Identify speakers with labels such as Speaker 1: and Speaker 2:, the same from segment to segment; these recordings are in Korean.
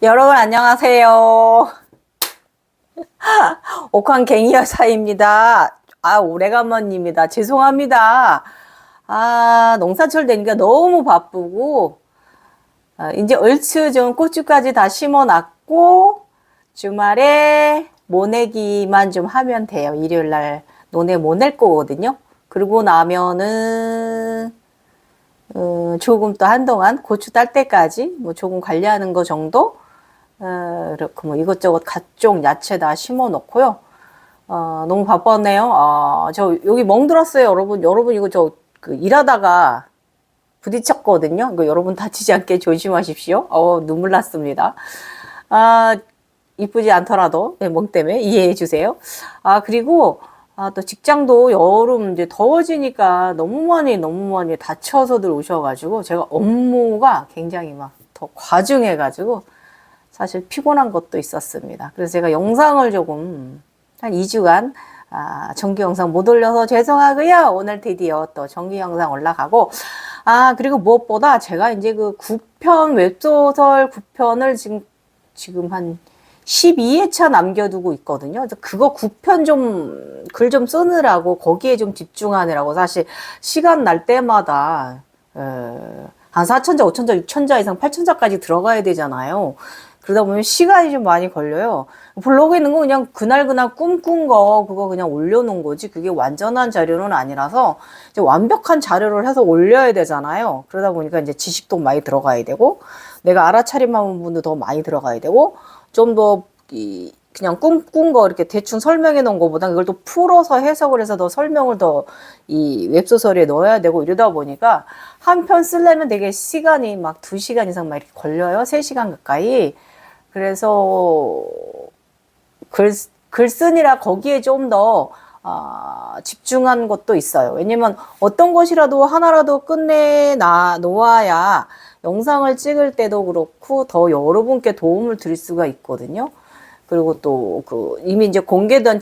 Speaker 1: 여러분 안녕하세요. 옥황갱이 여사입니다. 오래간만입니다. 죄송합니다. 농사철 되니까 너무 바쁘고 이제 얼추 좀 고추까지 다 심어놨고 주말에 모내기만 좀 하면 돼요. 일요일날 논에 모낼 거거든요. 그러고 나면은 조금 또 한동안 고추 딸 때까지 뭐 조금 관리하는 거 정도 그렇고 뭐 이것저것 각종 야채 다 심어 놓고요. 너무 바빴네요. 저 여기 멍들었어요, 여러분. 여러분 이거 일하다가 부딪혔거든요. 이거 여러분 다치지 않게 조심하십시오. 눈물 났습니다. 이쁘지 않더라도 멍 때문에 이해해 주세요. 그리고 또 직장도 여름 이제 더워지니까 너무 많이 다쳐서들 오셔가지고 제가 업무가 굉장히 막 더 과중해가지고 사실 피곤한 것도 있었습니다. 그래서 제가 영상을 조금 한 2주간 정기 영상 못 올려서 죄송하고요. 오늘 드디어 또 정기 영상 올라가고 그리고 무엇보다 제가 이제 그 9편 웹소설 9편을 지금 한 12회차 남겨두고 있거든요. 그래서 그거 9편 좀 글 좀 쓰느라고 거기에 좀 집중하느라고 사실 시간 날 때마다 한 4천자, 5천자, 6천자 이상 8천자까지 들어가야 되잖아요. 그러다 보면 시간이 좀 많이 걸려요. 블로그에 있는 거 그냥 그날 꿈꾼 거 그거 그냥 올려놓은 거지 그게 완전한 자료는 아니라서 이제 완벽한 자료를 해서 올려야 되잖아요. 그러다 보니까 이제 지식도 많이 들어가야 되고 내가 알아차림한 부분도 더 많이 들어가야 되고 좀 더 그냥 꿈꾼 거 이렇게 대충 설명해 놓은 거보다 이걸 또 풀어서 해석을 해서 더 설명을 더 이 웹소설에 넣어야 되고 이러다 보니까 한 편 쓰려면 되게 시간이 막 2시간 이상 막 이렇게 걸려요. 3시간 가까이. 그래서 글 쓰느라 거기에 좀 더 집중한 것도 있어요. 왜냐면 어떤 것이라도 하나라도 끝내 놓아야 영상을 찍을 때도 그렇고 더 여러분께 도움을 드릴 수가 있거든요. 그리고 또 이미 이제 공개된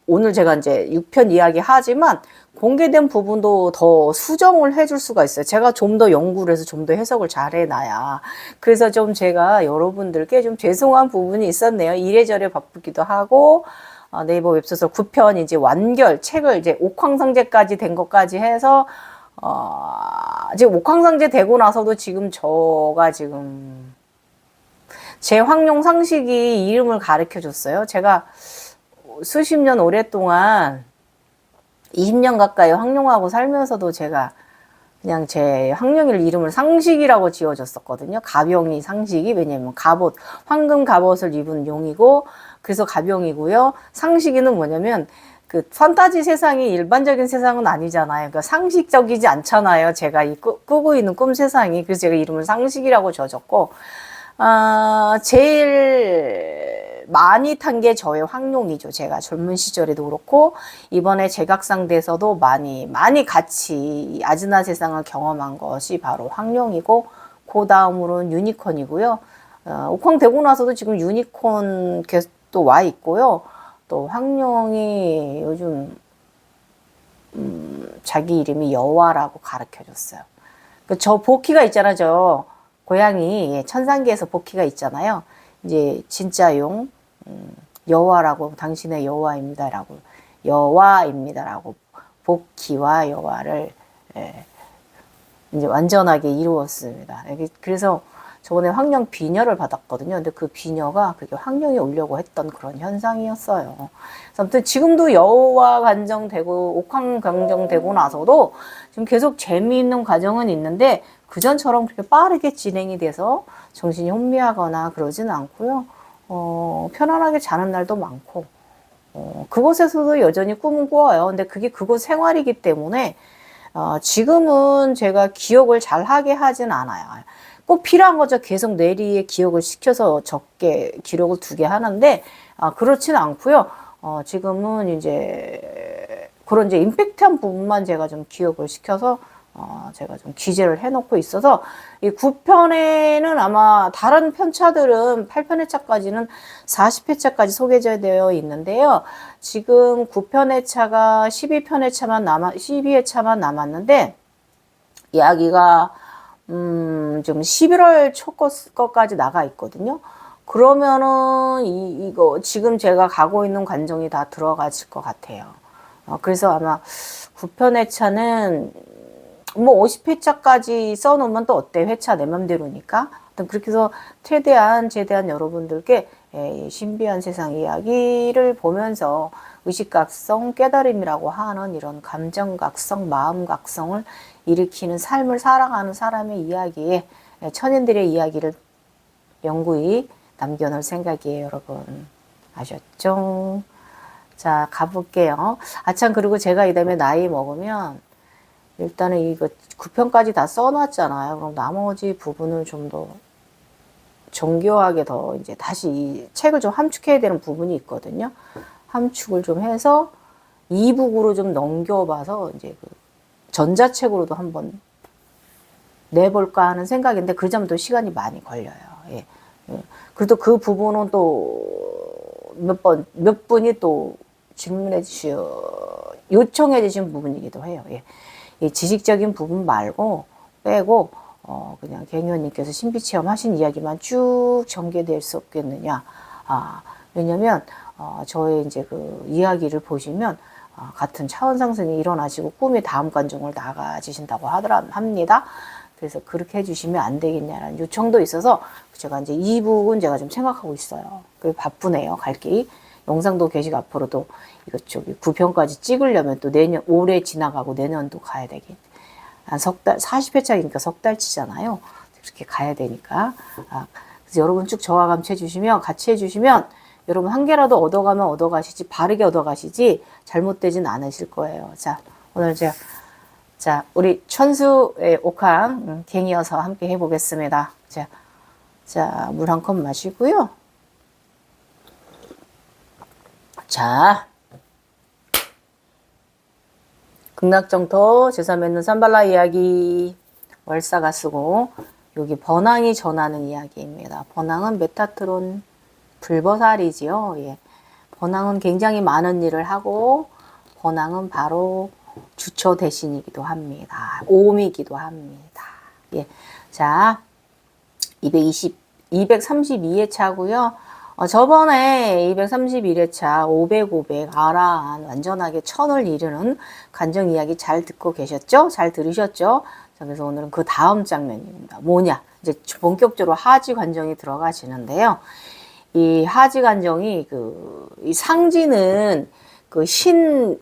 Speaker 1: 오늘 제가 이제 6편 이야기 하지만 공개된 부분도 더 수정을 해줄 수가 있어요. 제가 좀 더 연구를 해서 좀 더 해석을 잘 해놔야. 그래서 좀 제가 여러분들께 좀 죄송한 부분이 있었네요. 이래저래 바쁘기도 하고, 네이버 웹소설 9편 이제 완결, 책을 이제 옥황상제까지 된 것까지 해서, 지금 옥황상제 되고 나서도 제 황룡 상식이 이름을 가르쳐 줬어요. 제가 수십 년 오랫동안 20년 가까이 황룡하고 살면서도 제가 그냥 제 황룡일 이름을 상식이라고 지어줬었거든요. 가병이 상식이 왜냐면 황금 갑옷을 입은 용이고 그래서 가병이고요. 상식이는 뭐냐면 그 판타지 세상이 일반적인 세상은 아니잖아요. 그러니까 상식적이지 않잖아요. 제가 꾸고 있는 꿈 세상이. 그래서 제가 이름을 상식이라고 지어줬고 제일 많이 탄 게 저의 황룡이죠. 제가 젊은 시절에도 그렇고 이번에 제각상 돼서도 많이 같이 아즈나 세상을 경험한 것이 바로 황룡이고 그 다음으로는 유니콘이고요. 옥황 되고 나서도 지금 유니콘 계속 또 와 있고요. 또 황룡이 요즘 자기 이름이 여화라고 가르쳐 줬어요. 저 보키가 있잖아요. 저 고양이 천상계에서 보키가 있잖아요. 이제 진짜 용 여화라고 당신의 여화입니다라고 보키와 여화를 이제 완전하게 이루었습니다. 그래서 저번에 황룡 비녀를 받았거든요. 근데 그 비녀가 그게 황룡이 오려고 했던 그런 현상이었어요. 그래서 아무튼 지금도 여화 관정되고 옥황 관정되고 나서도 지금 계속 재미있는 과정은 있는데 그전처럼 그렇게 빠르게 진행이 돼서 정신이 혼미하거나 그러지는 않고요. 편안하게 자는 날도 많고 그곳에서도 여전히 꿈은 꾸어요. 근데 그게 그곳 생활이기 때문에 지금은 제가 기억을 잘 하게 하진 않아요. 꼭 필요한 거죠. 계속 뇌리에 기억을 시켜서 적게 기록을 두게 하는데 그렇지는 않고요. 지금은 이제 그런 이제 임팩트한 부분만 제가 좀 기억을 시켜서 제가 좀 기재를 해놓고 있어서 이 9편에는 아마 다른 편차들은 8편회차까지는 40회차까지 소개되어 있는데요. 지금 9편회차가 12회차만 남았는데 이야기가 좀 11월 초 것까지 나가 있거든요. 그러면은 이거 지금 제가 가고 있는 관정이 다 들어가질 것 같아요. 그래서 아마 9편 회차는 뭐 50회차까지 써놓으면 또 어때? 회차 내 맘대로니까. 그렇게 해서 최대한 여러분들께 신비한 세상 이야기를 보면서 의식각성, 깨달음이라고 하는 이런 감정각성, 마음각성을 일으키는 삶을 살아가는 사람의 이야기에 천인들의 이야기를 영구히 남겨놓을 생각이에요, 여러분. 아셨죠? 자, 가볼게요. 참, 그리고 제가 이 다음에 나이 먹으면 일단은 이거 9편까지 다 써놨잖아요. 그럼 나머지 부분을 좀 더 정교하게 더 이제 다시 이 책을 좀 함축해야 되는 부분이 있거든요. 함축을 좀 해서 이북으로 좀 넘겨봐서 이제 그 전자책으로도 한번 내볼까 하는 생각인데 그러자면 또 시간이 많이 걸려요. 예. 그래도 그 부분은 또 몇 분이 또 질문해 요청해 주신 부분이기도 해요. 예. 이 지식적인 부분 말고 빼고 그냥 갱년님께서 신비체험 하신 이야기만 쭉 전개될 수 없겠느냐. 왜냐면 저의 이제 그 이야기를 보시면 같은 차원 상승이 일어나시고 꿈의 다음 관종을 나가지신다고 합니다. 그래서 그렇게 해주시면 안 되겠냐라는 요청도 있어서 제가 이제 이 부분 제가 좀 생각하고 있어요. 그리고 바쁘네요. 갈 길이. 영상도 계시고 앞으로도 이거 저기 9편까지 찍으려면 또 올해 지나가고 내년도 가야 되겠. 한 석 달, 40회차니까 석 달치잖아요. 그렇게 가야 되니까. 그래서 여러분 쭉 저와 같이 해주시면 여러분 한 개라도 얻어가면 얻어가시지, 바르게 얻어가시지, 잘못되진 않으실 거예요. 자, 오늘 자, 우리 천수의 옥황, 갱이어서 함께 해보겠습니다. 자, 물 한 컵 마시고요. 자, 극락정토 제사 맺는 삼발라 이야기 월사가 쓰고 여기 번항이 전하는 이야기입니다. 번항은 메타트론 불버살이지요. 예. 번항은 굉장히 많은 일을 하고 번항은 바로 주처 대신이기도 합니다. 오음이기도 합니다. 예. 자, 232회차고요. 저번에 231회차 500, 아라한 완전하게 천을 이루는 간정 이야기 잘 듣고 계셨죠? 잘 들으셨죠? 자, 그래서 오늘은 그 다음 장면입니다. 뭐냐? 이제 본격적으로 하지 관정이 들어가시는데요. 이 하지 관정이 이 상지는 그 신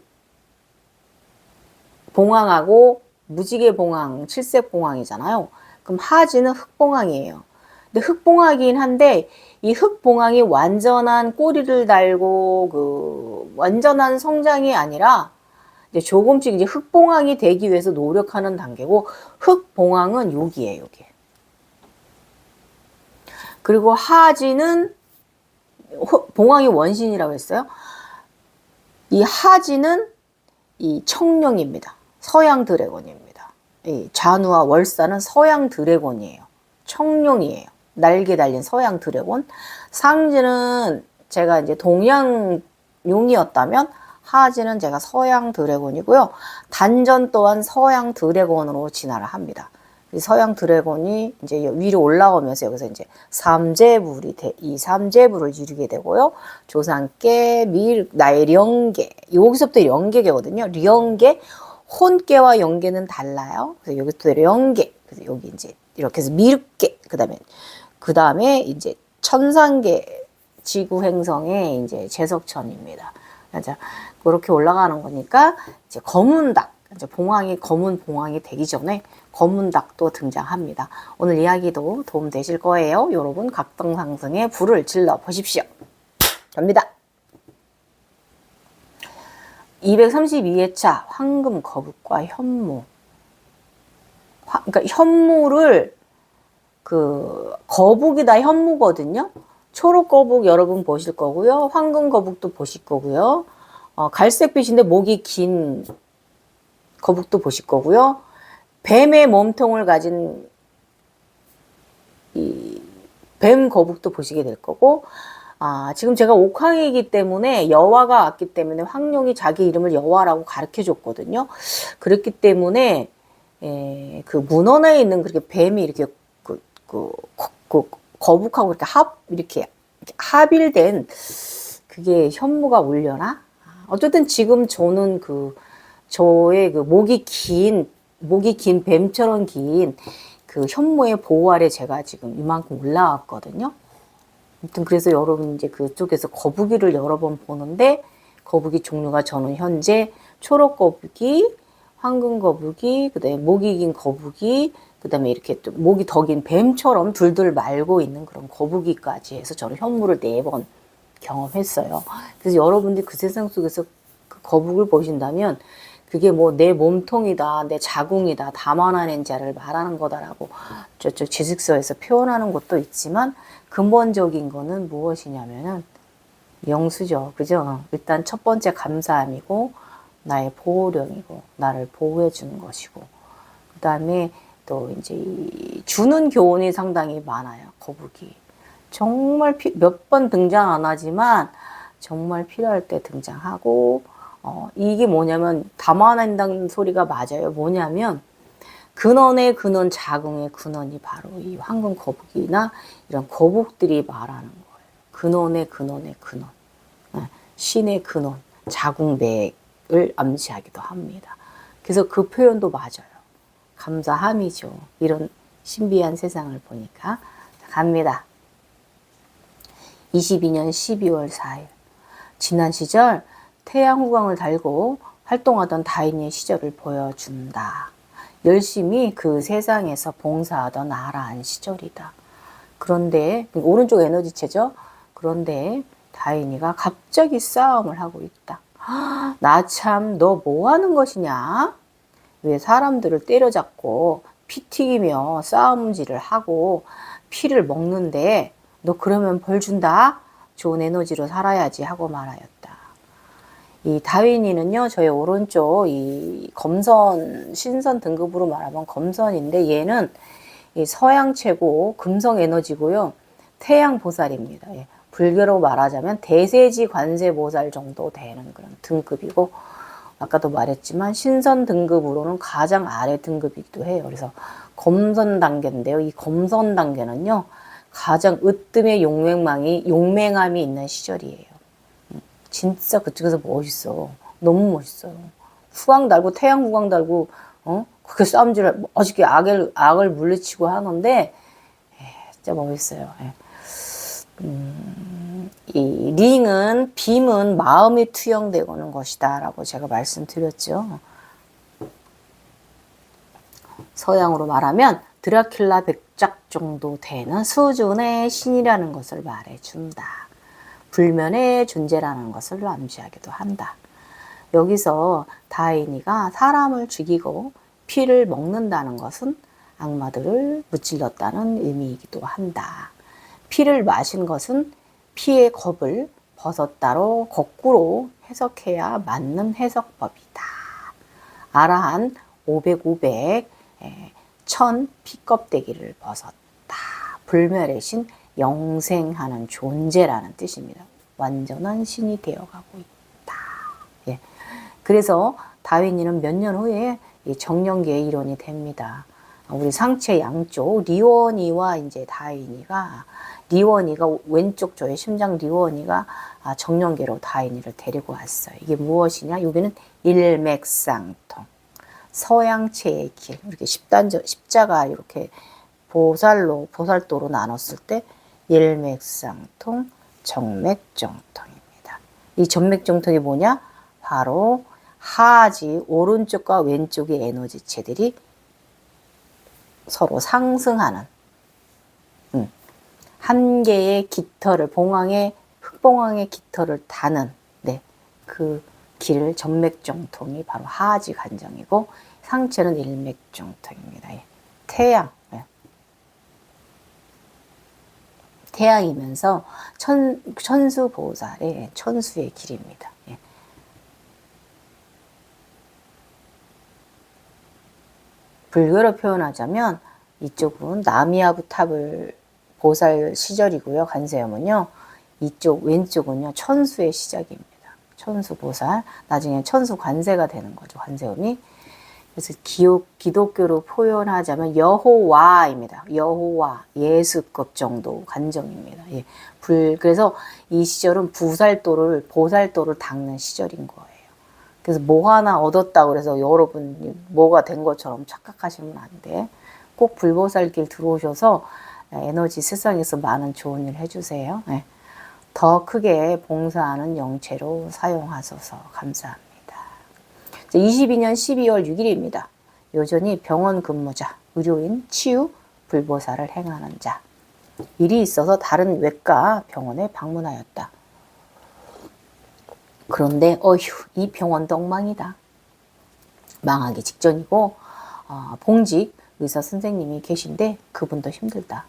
Speaker 1: 봉황하고 무지개 봉황, 칠색 봉황이잖아요. 그럼 하지는 흑봉황이에요. 근데 흑봉황이긴 한데 이 흑봉황이 완전한 꼬리를 달고 완전한 성장이 아니라 이제 조금씩 이제 흑봉황이 되기 위해서 노력하는 단계고 흑봉황은 여기에요, 여기. 그리고 하지는 봉황이 원신이라고 했어요. 이 하지는 이 청룡입니다. 서양 드래곤입니다. 이 잔우와 월사는 서양 드래곤이에요. 청룡이에요. 날개 달린 서양 드래곤. 상지는 제가 이제 동양용이었다면 하지는 제가 서양 드래곤이고요. 단전 또한 서양 드래곤으로 진화를 합니다. 서양 드래곤이 이제 위로 올라오면서 여기서 이제 이 삼재부를 이루게 되고요. 조상께, 나의 영계, 여기서부터 영계거든요. 영계, 혼계와 영계는 달라요. 그래서 여기부터 영계, 그래서 여기 이제 이렇게 해서 미륵계, 그 다음에 이제 천상계 지구 행성의 이제 제석천입니다. 자, 그렇게 올라가는 거니까 이제 검은 닭, 이제 검은 봉황이 되기 전에 검은 닭도 등장합니다. 오늘 이야기도 도움 되실 거예요. 여러분 각성상승에 불을 질러 보십시오. 갑니다. 232회차 황금 거북과 현무. 그러니까 현무를 거북이다 현무거든요. 초록 거북 여러분 보실 거고요. 황금 거북도 보실 거고요. 갈색빛인데 목이 긴 거북도 보실 거고요. 뱀의 몸통을 가진 이 뱀 거북도 보시게 될 거고, 지금 제가 옥황이기 때문에 여화가 왔기 때문에 황룡이 자기 이름을 여화라고 가르쳐 줬거든요. 그렇기 때문에 그 문헌에 있는 그렇게 뱀이 이렇게 거북하고 이렇게 합일된 그게 현무가 올려나? 어쨌든 지금 저는 저의 목이 긴 뱀처럼 긴 그 현무의 보호 아래 제가 지금 이만큼 올라왔거든요. 아무튼 그래서 여러분 이제 그쪽에서 거북이를 여러 번 보는데 거북이 종류가 저는 현재 초록 거북이, 황금 거북이, 그다음에 목이 긴 거북이, 그다음에 이렇게 또 목이 더 긴 뱀처럼 둘둘 말고 있는 그런 거북이까지 해서 저는 현무를 4번 경험했어요. 그래서 여러분들이 그 세상 속에서 그 거북을 보신다면 그게 뭐 내 몸통이다, 내 자궁이다, 담아낸 자를 말하는 거다라고 저쪽 지식서에서 표현하는 것도 있지만 근본적인 거는 무엇이냐면은 영수죠. 그죠? 일단 첫 번째 감사함이고 나의 보호령이고 나를 보호해 주는 것이고 그 다음에 또 이제 주는 교훈이 상당히 많아요. 거북이. 정말 몇 번 등장 안 하지만 정말 필요할 때 등장하고 이게 뭐냐면 담아낸다는 소리가 맞아요. 뭐냐면 근원의 근원, 자궁의 근원이 바로 이 황금 거북이나 이런 거북들이 말하는 거예요. 근원의 근원의 근원, 신의 근원, 자궁맥을 암시하기도 합니다. 그래서 그 표현도 맞아요. 감사함이죠. 이런 신비한 세상을 보니까. 갑니다. 22년 12월 4일. 지난 시절 태양후광을 달고 활동하던 다인의 시절을 보여준다. 열심히 그 세상에서 봉사하던 아라한 시절이다. 그런데 오른쪽 에너지체죠. 그런데 다인이가 갑자기 싸움을 하고 있다. 나 참 너 뭐 하는 것이냐? 왜 사람들을 때려잡고 피 튀기며 싸움질을 하고 피를 먹는데 너 그러면 벌 준다? 좋은 에너지로 살아야지 하고 말하였다. 이 다윈이는요, 저의 오른쪽 이 검선, 신선 등급으로 말하면 검선인데 얘는 이 서양 최고 금성 에너지고요. 태양 보살입니다. 예. 불교로 말하자면 대세지 관세 보살 정도 되는 그런 등급이고 아까도 말했지만 신선 등급으로는 가장 아래 등급이기도 해요. 그래서 검선 단계인데요. 이 검선 단계는요. 가장 으뜸의 용맹함이 있는 시절이에요. 진짜 그쪽에서 멋있어. 너무 멋있어요. 후광 달고 태양 후광 달고 그렇게 싸움질을 멋있게 악을 물리치고 하는데 진짜 멋있어요. 이 링은 빔은 마음이 투영되고는 것이다 라고 제가 말씀드렸죠. 서양으로 말하면 드라큘라 백작 정도 되는 수준의 신이라는 것을 말해준다. 불면의 존재라는 것을 암시하기도 한다. 여기서 다인이가 사람을 죽이고 피를 먹는다는 것은 악마들을 무찔렀다는 의미이기도 한다. 피를 마신 것은 피의 겁을 벗었다로 거꾸로 해석해야 맞는 해석법이다. 아라한 500, 1000 피껍데기를 벗었다. 불멸의 신, 영생하는 존재라는 뜻입니다. 완전한 신이 되어가고 있다. 예. 그래서 다윈이는 몇 년 후에 이 정령계의 일원이 됩니다. 우리 상체 양쪽 리원이와 이제 다윈이가 왼쪽 저의 심장 리원이가 정령계로 다윈이를 데리고 왔어요. 이게 무엇이냐? 여기는 일맥상통. 서양체의 길. 이렇게 십자가 이렇게 보살도로 나눴을 때 일맥상통, 정맥정통입니다. 이 정맥정통이 뭐냐? 바로 하지 오른쪽과 왼쪽의 에너지체들이 서로 상승하는 한 개의 깃털을 흑봉황의 깃털을 다는 그 길 정맥정통이 바로 하지 간정이고 상체는 일맥정통입니다. 태양 태양이면서 천수보살의 천수의 길입니다. 불교로 표현하자면 이쪽은 나미아부탑을 보살 시절이고요. 관세음은요. 이쪽 왼쪽은요. 천수의 시작입니다. 천수보살. 나중에 천수관세가 되는 거죠. 관세음이. 그래서 기독교로 표현하자면 여호와입니다. 여호와, 예수급 정도 간정입니다. 예. 그래서 이 시절은 보살도를 닦는 시절인 거예요. 그래서 뭐 하나 얻었다고 그래서 여러분 뭐가 된 것처럼 착각하시면 안 돼. 꼭 불보살길 들어오셔서 에너지 세상에서 많은 좋은 일 해주세요. 예. 더 크게 봉사하는 영체로 사용하셔서 감사합니다. 22년 12월 6일입니다. 여전히 병원 근무자, 의료인, 치유, 불보살을 행하는 자. 일이 있어서 다른 외과 병원에 방문하였다. 그런데 이 병원도 엉망이다. 망하기 직전이고 봉직 의사 선생님이 계신데 그분도 힘들다.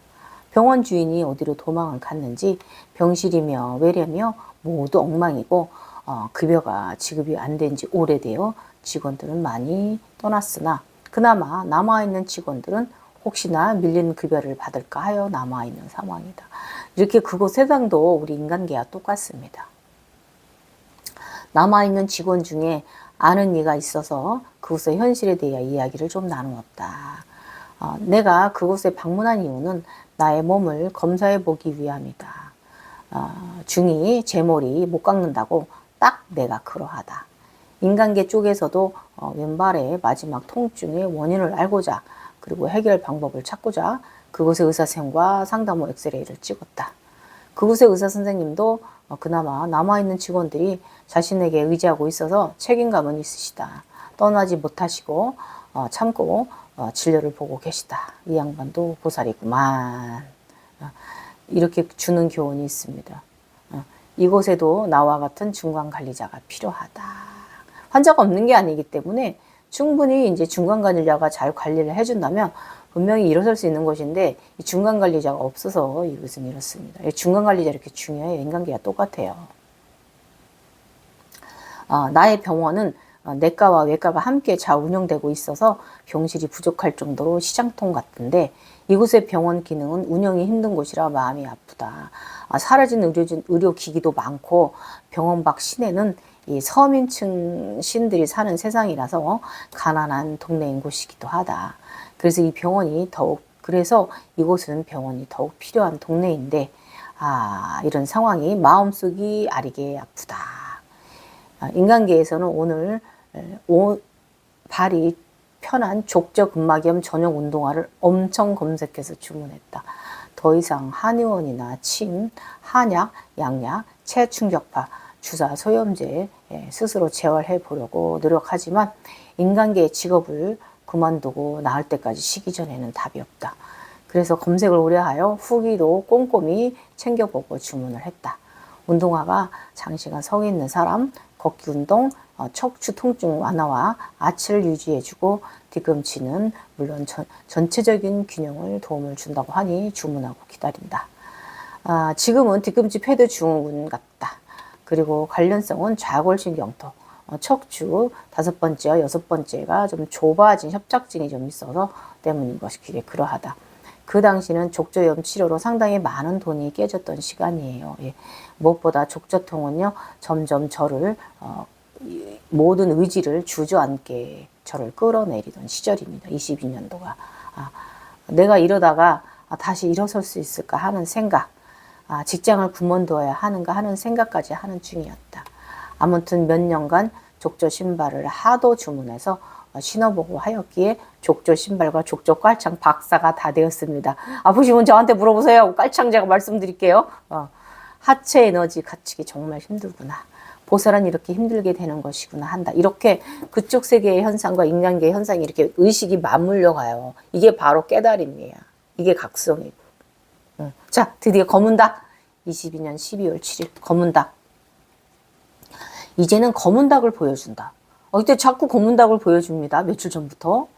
Speaker 1: 병원 주인이 어디로 도망을 갔는지 병실이며 외래며 모두 엉망이고 급여가 지급이 안 된 지 오래되어 직원들은 많이 떠났으나 그나마 남아있는 직원들은 혹시나 밀린 급여를 받을까 하여 남아있는 상황이다. 이렇게 그곳 세상도 우리 인간계와 똑같습니다. 남아있는 직원 중에 아는 이가 있어서 그곳의 현실에 대해 이야기를 좀 나누었다. 내가 그곳에 방문한 이유는 나의 몸을 검사해 보기 위함이다. 중이 제 머리 못 깎는다고 딱 내가 그러하다. 인간계 쪽에서도 왼발의 마지막 통증의 원인을 알고자 그리고 해결 방법을 찾고자 그곳의 의사선생님과 상담 후 엑스레이를 찍었다. 그곳의 의사 선생님도 그나마 남아있는 직원들이 자신에게 의지하고 있어서 책임감은 있으시다. 떠나지 못하시고 참고 진료를 보고 계시다. 이 양반도 보살이구만. 이렇게 주는 교훈이 있습니다. 이곳에도 나와 같은 중간관리자가 필요하다. 환자가 없는 게 아니기 때문에 충분히 이제 중간관리자가 잘 관리를 해준다면 분명히 일어설 수 있는 것인데 이 중간관리자가 없어서 이것은 이렇습니다. 중간관리자 이렇게 중요해요. 인간계가 똑같아요. 나의 병원은 내과와 외과가 함께 잘 운영되고 있어서 병실이 부족할 정도로 시장통 같은데 이곳의 병원 기능은 운영이 힘든 곳이라 마음이 아프다. 사라진 의료기기도 많고 병원 밖 시내는 이 서민층 신들이 사는 세상이라서 가난한 동네인 곳이기도 하다. 그래서 이곳은 병원이 더욱 필요한 동네인데 이런 상황이 마음속이 아리게 아프다. 인간계에서는 오늘 발이 편한 족저근막염 전용 운동화를 엄청 검색해서 주문했다. 더 이상 한의원이나 침, 한약, 양약, 체충격파, 주사, 소염제 스스로 재활해 보려고 노력하지만 인간계의 직업을 그만두고 나을 때까지 시기 전에는 답이 없다. 그래서 검색을 오래하여 후기도 꼼꼼히 챙겨보고 주문을 했다. 운동화가 장시간 서 있는 사람, 걷기 운동, 척추 통증 완화와 아치를 유지해주고 뒤꿈치는 물론 전체적인 균형을 도움을 준다고 하니 주문하고 기다린다. 지금은 뒤꿈치 패드 증후군 같다. 그리고 관련성은 좌골신경통, 척추 5번째와 6번째가 좀 좁아진 협착증이 좀 있어서 때문인 것이 그러하다. 그 당시는 족저염 치료로 상당히 많은 돈이 깨졌던 시간이에요. 예. 무엇보다 족저통은요, 점점 저를 모든 의지를 주저앉게 저를 끌어내리던 시절입니다. 22년도가. 내가 이러다가 다시 일어설 수 있을까 하는 생각, 직장을 그만둬야 하는가 하는 생각까지 하는 중이었다. 아무튼 몇 년간 족저 신발을 하도 주문해서 신어보고 하였기에 족저 신발과 족저 깔창 박사가 다 되었습니다. 아프시면 저한테 물어보세요. 깔창 제가 말씀드릴게요. 하체 에너지 갖추기 정말 힘들구나. 보살은 이렇게 힘들게 되는 것이구나 한다. 이렇게 그쪽 세계의 현상과 인간계의 현상이 이렇게 의식이 맞물려 가요. 이게 바로 깨달음이에요. 이게 각성이고. 자, 드디어 거문닭. 22년 12월 7일 거문닭. 이제는 거문닭을 보여준다. 이때 자꾸 거문닭을 보여줍니다. 며칠 전부터.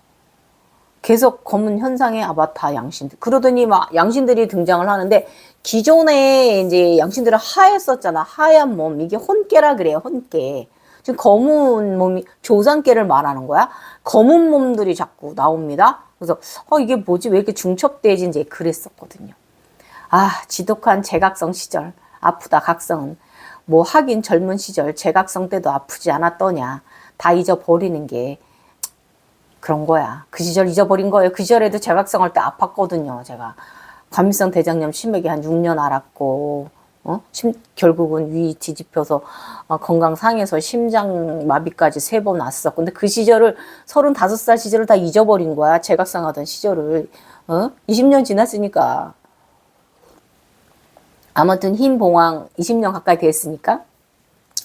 Speaker 1: 계속 검은 현상의 아바타 양신들. 그러더니 막 양신들이 등장을 하는데 기존에 이제 양신들은 하였었잖아. 하얀 몸. 이게 혼깨라 그래요. 혼깨. 지금 검은 몸이 조상깨를 말하는 거야. 검은 몸들이 자꾸 나옵니다. 그래서 이게 뭐지? 왜 이렇게 중첩돼지 이제 그랬었거든요. 지독한 제각성 시절. 아프다 각성은. 뭐 하긴 젊은 시절 제각성 때도 아프지 않았더냐. 다 잊어버리는 게 그런 거야. 그 시절 잊어버린 거예요. 그 시절에도 제각성 할 때 아팠거든요. 제가 과민성 대장염 심하게 한 6년 앓았고, 결국은 위 뒤집혀서 건강 상해서 심장 마비까지 3번 왔어. 근데 그 시절을 35살 시절을 다 잊어버린 거야. 제각성 하던 시절을 20년 지났으니까. 아무튼 흰 봉황 20년 가까이 됐으니까.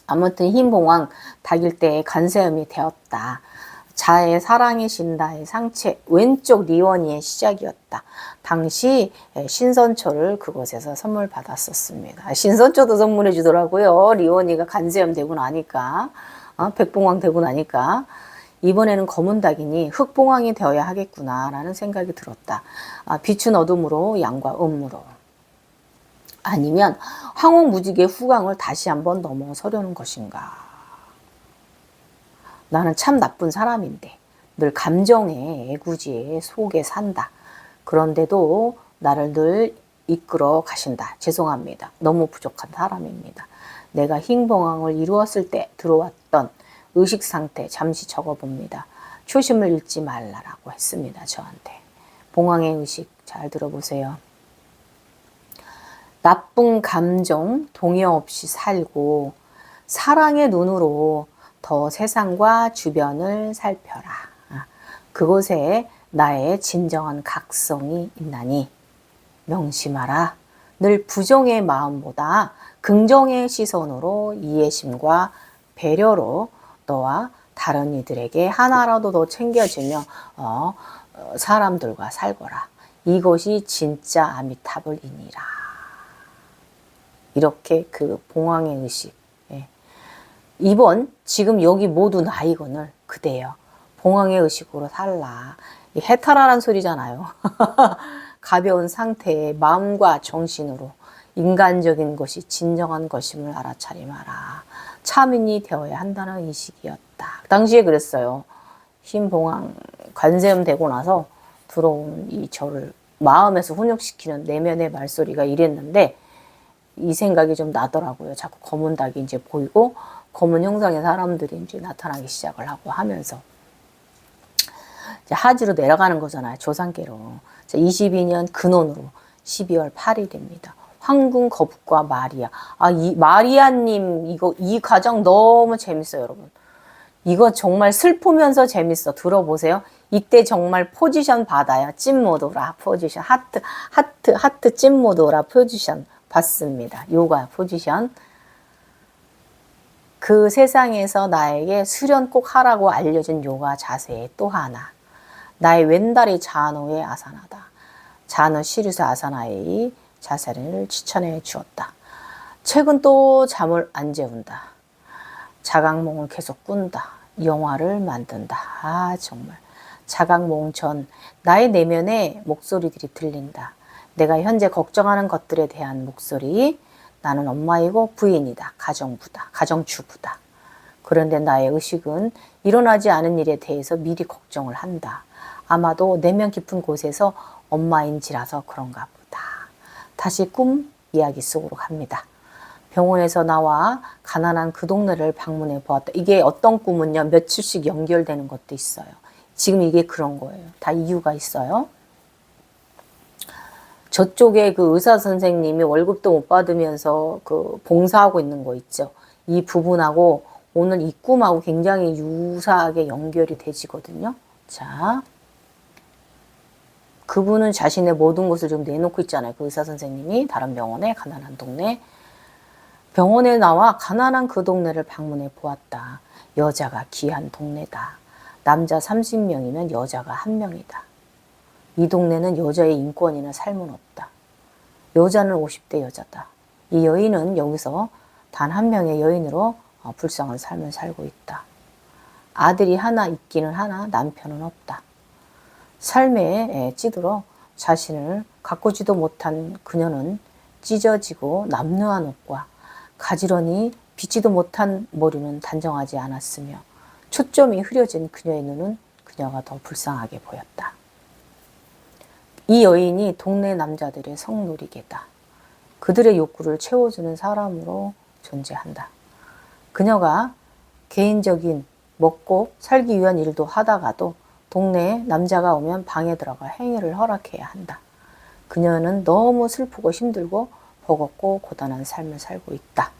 Speaker 1: 아무튼 흰 봉황 닭일 때 간세음이 되었다. 자의 사랑의 신다의 상체 왼쪽 리원이의 시작이었다. 당시 신선초를 그곳에서 선물 받았었습니다. 신선초도 선물해 주더라고요. 리원이가 간세염 되고 나니까 백봉황 되고 나니까 이번에는 검은 닭이니 흑봉황이 되어야 하겠구나 라는 생각이 들었다. 빛은 어둠으로 양과 음으로 아니면 황홀무직의 후광을 다시 한번 넘어서려는 것인가. 나는 참 나쁜 사람인데 늘 감정의 애구지에 속에 산다. 그런데도 나를 늘 이끌어 가신다. 죄송합니다. 너무 부족한 사람입니다. 내가 흰봉황을 이루었을 때 들어왔던 의식 상태 잠시 적어봅니다. 초심을 잃지 말라라고 했습니다. 저한테. 봉황의 의식 잘 들어보세요. 나쁜 감정 동요 없이 살고 사랑의 눈으로 더 세상과 주변을 살펴라. 그곳에 나의 진정한 각성이 있나니 명심하라. 늘 부정의 마음보다 긍정의 시선으로 이해심과 배려로 너와 다른 이들에게 하나라도 더 챙겨주며 사람들과 살거라. 이것이 진짜 아미타불이니라. 이렇게 그 봉황의 의식. 이번 지금 여기 모두 나이건을 그대여 봉황의 의식으로 살라. 해탈하란 소리잖아요. 가벼운 상태의 마음과 정신으로 인간적인 것이 진정한 것임을 알아차림하라. 차민이 되어야 한다는 의식이었다. 당시에 그랬어요. 흰 봉황 관세음 되고 나서 들어온 이 저를 마음에서 훈육시키는 내면의 말소리가 이랬는데 이 생각이 좀 나더라고요. 자꾸 검은 닭이 이제 보이고 검은 형상의 사람들이 이제 나타나기 시작을 하고 하면서 이제 하지로 내려가는 거잖아요. 조상계로. 22년 근원으로 12월 8일입니다. 황궁 거북과 마리아. 이 마리아님 이 과정 너무 재밌어요, 여러분. 이거 정말 슬프면서 재밌어. 들어보세요. 이때 정말 포지션 받아요. 찐모도라 포지션. 하트 찐모도라 포지션 받습니다. 요가 포지션. 그 세상에서 나에게 수련 꼭 하라고 알려준 요가 자세의 또 하나. 나의 왼다리 좌노의 아사나다. 좌노 시리스 아사나의 자세를 추천해 주었다. 최근 또 잠을 안 재운다. 자각몽을 계속 꾼다. 영화를 만든다. 정말. 자각몽 전 나의 내면에 목소리들이 들린다. 내가 현재 걱정하는 것들에 대한 목소리. 나는 엄마이고 부인이다. 가정부다. 가정주부다. 그런데 나의 의식은 일어나지 않은 일에 대해서 미리 걱정을 한다. 아마도 내면 깊은 곳에서 엄마인지라서 그런가 보다. 다시 꿈 이야기 속으로 갑니다. 병원에서 나와 가난한 그 동네를 방문해 보았다. 이게 어떤 꿈은요. 며칠씩 연결되는 것도 있어요. 지금 이게 그런 거예요. 다 이유가 있어요. 저쪽에 그 의사 선생님이 월급도 못 받으면서 그 봉사하고 있는 거 있죠. 이 부분하고 오늘 이 꿈하고 굉장히 유사하게 연결이 되지거든요. 자, 그분은 자신의 모든 것을 좀 내놓고 있잖아요. 그 의사 선생님이 다른 병원에 가난한 동네. 병원에 나와 가난한 그 동네를 방문해 보았다. 여자가 귀한 동네다. 남자 30명이면 여자가 1명이다. 이 동네는 여자의 인권이나 삶은 없다. 여자는 50대 여자다. 이 여인은 여기서 단 1명의 여인으로 불쌍한 삶을 살고 있다. 아들이 하나 있기는 하나 남편은 없다. 삶에 찌들어 자신을 가꾸지도 못한 그녀는 찢어지고 남루한 옷과 가지런히 빗지도 못한 머리는 단정하지 않았으며 초점이 흐려진 그녀의 눈은 그녀가 더 불쌍하게 보였다. 이 여인이 동네 남자들의 성놀이개다. 그들의 욕구를 채워주는 사람으로 존재한다. 그녀가 개인적인 먹고 살기 위한 일도 하다가도 동네에 남자가 오면 방에 들어가 행위를 허락해야 한다. 그녀는 너무 슬프고 힘들고 버겁고 고단한 삶을 살고 있다.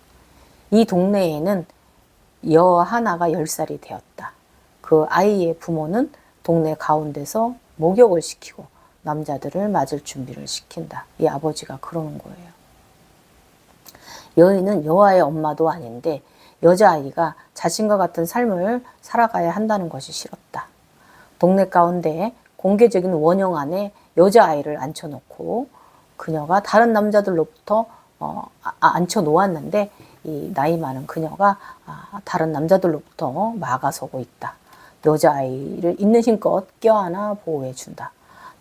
Speaker 1: 이 동네에는 여 하나가 10살이 되었다. 그 아이의 부모는 동네 가운데서 목욕을 시키고 남자들을 맞을 준비를 시킨다. 이 아버지가 그러는 거예요. 여인은 여아의 엄마도 아닌데 여자아이가 자신과 같은 삶을 살아가야 한다는 것이 싫었다. 동네 가운데 공개적인 원형 안에 여자아이를 앉혀놓고 그녀가 다른 남자들로부터 앉혀놓았는데 이 나이 많은 그녀가 다른 남자들로부터 막아서고 있다. 여자아이를 있는 힘껏 껴안아 보호해준다.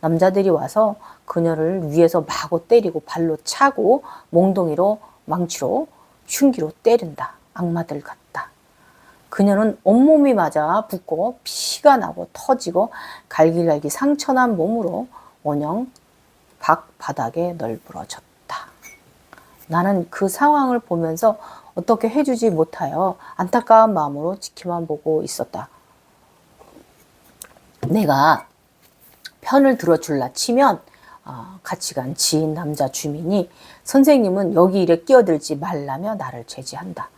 Speaker 1: 남자들이 와서 그녀를 위에서 마구 때리고 발로 차고 몽둥이로 망치로 흉기로 때린다. 악마들 같다. 그녀는 온몸이 맞아 붓고 피가 나고 터지고 갈기갈기 상처난 몸으로 원형 바닥에 널브러졌다. 나는 그 상황을 보면서 어떻게 해주지 못하여 안타까운 마음으로 지켜만 보고 있었다. 내가 편을 들어줄라 치면 같이 간 지인 남자 주민이 선생님은 여기 일에 끼어들지 말라며 나를 제지한다.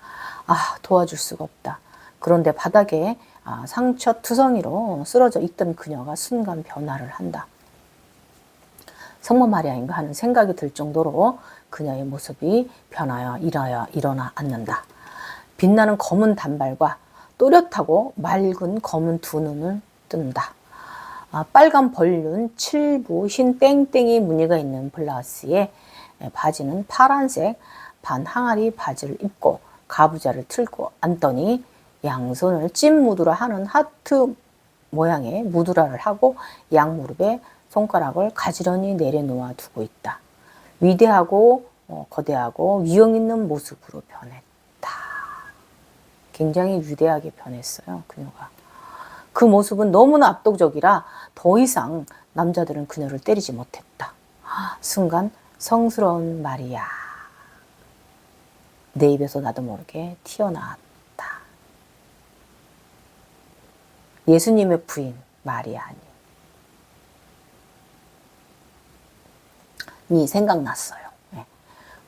Speaker 1: 도와줄 수가 없다. 그런데 바닥에 상처 투성이로 쓰러져 있던 그녀가 순간 변화를 한다. 성모 마리아인가 하는 생각이 들 정도로 그녀의 모습이 변하여 일어나 앉는다. 빛나는 검은 단발과 또렷하고 맑은 검은 두 눈을 뜬다. 빨간 벌륜 7부 흰 땡땡이 무늬가 있는 블라우스에 바지는 파란색 반 항아리 바지를 입고 가부좌를 틀고 앉더니 양손을 찐 무드라 하는 하트 모양의 무드라를 하고 양무릎에 손가락을 가지런히 내려놓아 두고 있다. 위대하고 거대하고 위험 있는 모습으로 변했다. 굉장히 위대하게 변했어요. 그녀가. 그 모습은 너무나 압도적이라 더 이상 남자들은 그녀를 때리지 못했다. 순간 성스러운 마리아. 내 입에서 나도 모르게 튀어나왔다. 예수님의 부인 마리아니 생각났어요.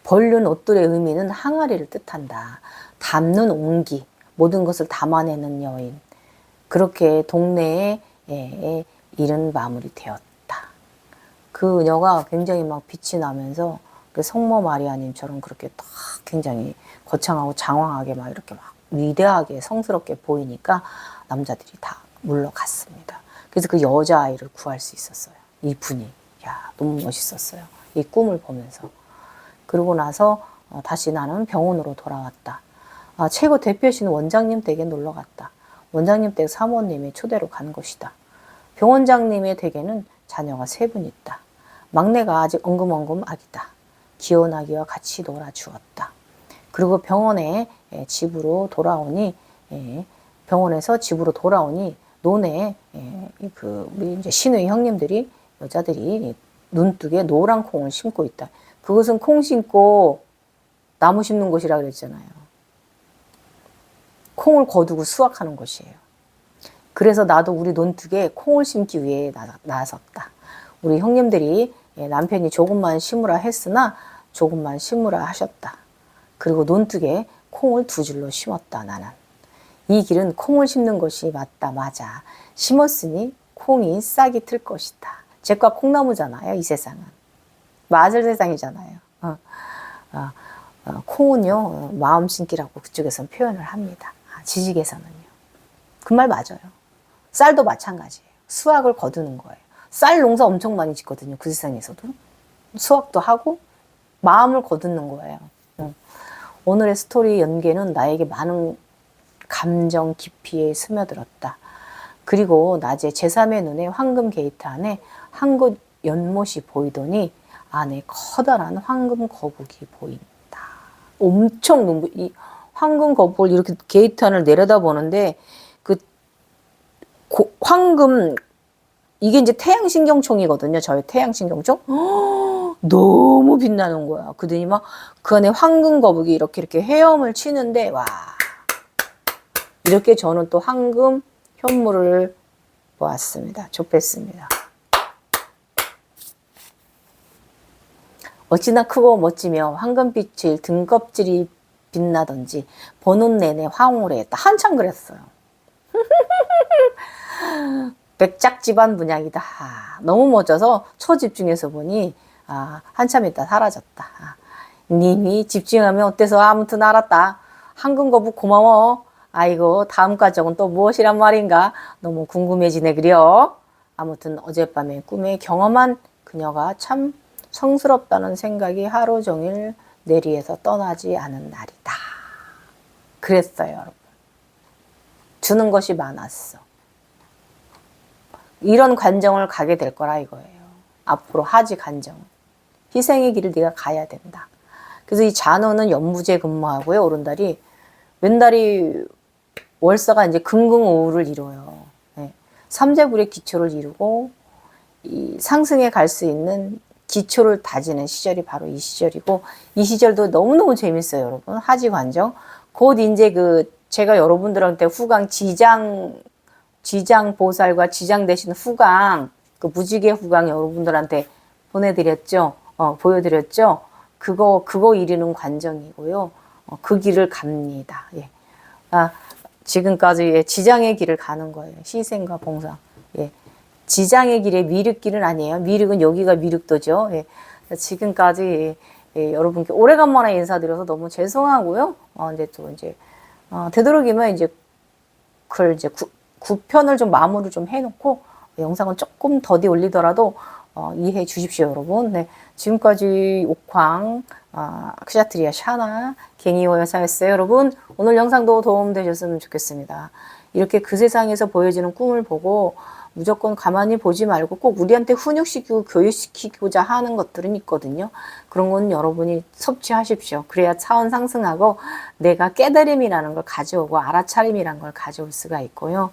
Speaker 1: 벌륜 옷들의 의미는 항아리를 뜻한다. 담는 온기, 모든 것을 담아내는 여인. 그렇게 동네에 일은 마무리되었다. 그녀가 굉장히 막 빛이 나면서 그 성모 마리아님처럼 그렇게 딱 굉장히 거창하고 장황하게 막 이렇게 막 위대하게 성스럽게 보이니까 남자들이 다 물러갔습니다. 그래서 그 여자아이를 구할 수 있었어요. 이분이. 너무 멋있었어요. 이 꿈을 보면서. 그러고 나서 다시 나는 병원으로 돌아왔다. 최고 대표신 원장님 댁에 놀러 갔다. 원장님 댁 사모님의 초대로 간 것이다. 병원장님의 댁에는 자녀가 3분 있다. 막내가 아직 엉금엉금 아기다. 귀여운 아기와 같이 놀아주었다. 그리고 집으로 돌아오니 병원에서 집으로 돌아오니 논에 우리 이제 시누이 형님들이 여자들이 눈뜨게 노란 콩을 심고 있다. 그것은 콩 심고 나무 심는 곳이라 그랬잖아요. 콩을 거두고 수확하는 곳이에요. 그래서 나도 우리 논둑에 콩을 심기 위해 나섰다. 우리 형님들이 남편이 조금만 심으라 했으나 조금만 심으라 하셨다. 그리고 논둑에 콩을 2줄로 심었다. 나는. 이 길은 콩을 심는 것이 맞아. 심었으니 콩이 싹이 틀 것이다. 잭과 콩나무잖아요. 이 세상은. 맞을 세상이잖아요. 콩은요. 마음 심기라고 그쪽에서는 표현을 합니다. 지식에서는요. 그 말 맞아요. 쌀도 마찬가지예요. 수확을 거두는 거예요. 쌀 농사 엄청 많이 짓거든요. 그 세상에서도. 수확도 하고 마음을 거두는 거예요. 오늘의 스토리 연계는 나에게 많은 감정 깊이에 스며들었다. 그리고 낮에 제3의 눈에 황금 게이트 안에 한국 연못이 보이더니 안에 커다란 황금 거북이 보인다. 엄청 이 황금 거북을 이렇게 게이트 안을 내려다보는데 그 황금 이게 이제 태양신경총이거든요. 저희 태양신경총. 너무 빛나는 거야. 그러더니 막 그 안에 황금 거북이 이렇게 헤엄을 치는데 와 이렇게 저는 또 황금 현물을 보았습니다. 좁혔습니다. 어찌나 크고 멋지며 황금빛을 등껍질이 빛나던지 보는 내내 황홀했다. 한참 그랬어요. 백작 집안 문양이다. 너무 멋져서 초집중해서 보니 한참 있다 사라졌다. 님이 집중하면 어때서? 아무튼 알았다. 황금거북 고마워. 아이고 다음 과정은 또 무엇이란 말인가? 너무 궁금해지네 그려. 아무튼 어젯밤에 꿈에 경험한 그녀가 참 성스럽다는 생각이 하루 종일 뇌리에서 떠나지 않은 날이다. 그랬어요 여러분. 주는 것이 많았어. 이런 관정을 가게 될 거라 이거예요. 앞으로 하지 관정. 희생의 길을 네가 가야 된다. 그래서 이 잔호는 연무제 근무하고요. 오른달이 왼달이 월사가 이제 금금오후를 이뤄요. 네. 삼재불의 기초를 이루고 이 상승에 갈 수 있는 기초를 다지는 시절이 바로 이 시절이고 이 시절도 너무너무 재밌어요, 여러분. 하지 관정. 곧 이제 제가 여러분들한테 후강 지장 보살과 지장 되신 후강, 무지개 후강 여러분들한테 보내드렸죠. 보여드렸죠. 그거 이루는 관정이고요. 그 길을 갑니다. 예. 지금까지 지장의 길을 가는 거예요. 희생과 봉사. 예. 지장의 길에 미륵길은 아니에요. 미륵은 여기가 미륵도죠. 예. 지금까지 여러분께 오래간만에 인사드려서 너무 죄송하고요. 되도록이면 그걸 9편을 좀 마무리 좀 해놓고 영상은 조금 더디 올리더라도 이해해 주십시오, 여러분. 네. 지금까지 옥황, 크샤트리아 샤나, 갱이호 여사였어요, 여러분. 오늘 영상도 도움되셨으면 좋겠습니다. 이렇게 그 세상에서 보여지는 꿈을 보고 무조건 가만히 보지 말고 꼭 우리한테 훈육시키고 교육시키고자 하는 것들은 있거든요. 그런 건 여러분이 섭취하십시오. 그래야 차원 상승하고 내가 깨달음이라는 걸 가져오고 알아차림이라는 걸 가져올 수가 있고요.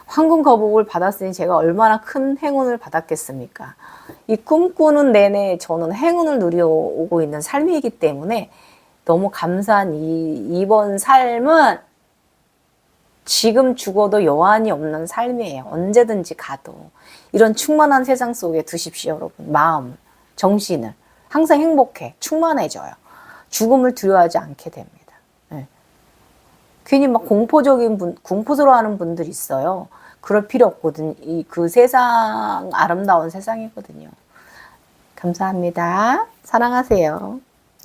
Speaker 1: 황금거북을 받았으니 제가 얼마나 큰 행운을 받았겠습니까? 이 꿈꾸는 내내 저는 행운을 누려오고 있는 삶이기 때문에 너무 감사한 이번 삶은 지금 죽어도 여한이 없는 삶이에요. 언제든지 가도. 이런 충만한 세상 속에 두십시오, 여러분. 마음, 정신을. 항상 행복해. 충만해져요. 죽음을 두려워하지 않게 됩니다. 네. 괜히 막 공포스러워하는 분들이 있어요. 그럴 필요 없거든요. 그 세상, 아름다운 세상이거든요. 감사합니다. 사랑하세요.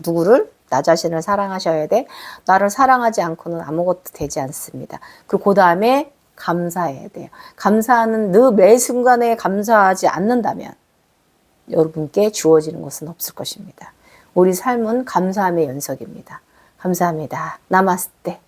Speaker 1: 누구를? 나 자신을 사랑하셔야 돼. 나를 사랑하지 않고는 아무것도 되지 않습니다. 그리고 그 다음에 감사해야 돼요. 감사하는 매 순간에 감사하지 않는다면 여러분께 주어지는 것은 없을 것입니다. 우리 삶은 감사함의 연속입니다. 감사합니다. 나마스테.